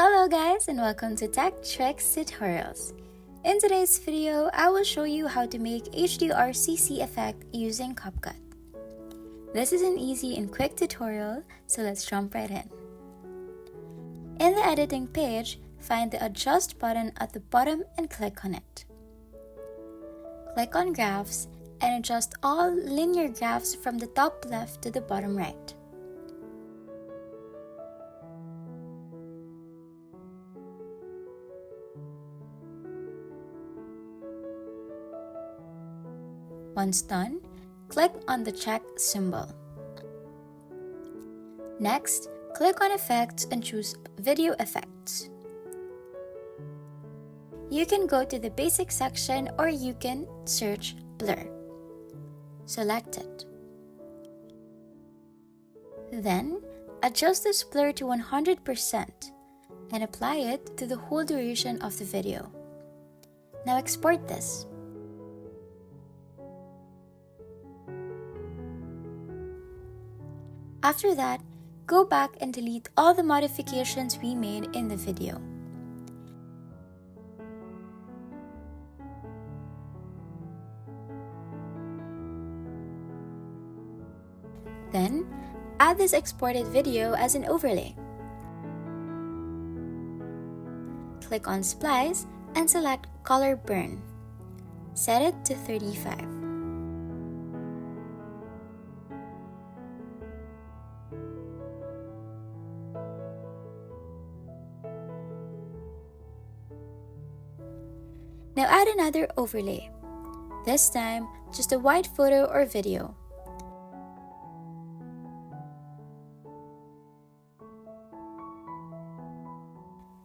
Hello guys and welcome to Tech Tricks Tutorials. In today's video, I will show you how to make HDR CC effect using CapCut. This is an easy and quick tutorial, so let's jump right in. In the editing page, find the adjust button at the bottom and click on it. Click on graphs and adjust all linear graphs from the top left to the bottom right. Once done, click on the check symbol. Next, click on Effects and choose Video Effects. You can go to the Basic section or you can search Blur. Select it. Then, adjust this blur to 100% and apply it to the whole duration of the video. Now export this. After that, go back and delete all the modifications we made in the video. Then, add this exported video as an overlay. Click on Splice and select Color Burn. Set it to 35. Now add another overlay. This time, just a white photo or video.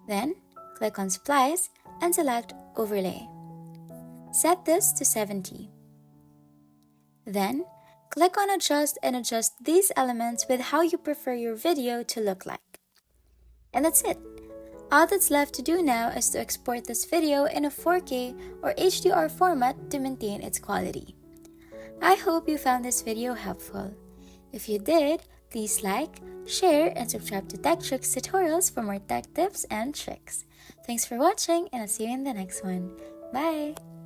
Then, click on Splice and select Overlay. Set this to 70. Then, click on Adjust and adjust these elements with how you prefer your video to look like. And that's it. All that's left to do now is to export this video in a 4K or HDR format to maintain its quality. I hope you found this video helpful. If you did, please like, share, and subscribe to Tech Tricks Tutorials for more tech tips and tricks. Thanks for watching, and I'll see you in the next one. Bye!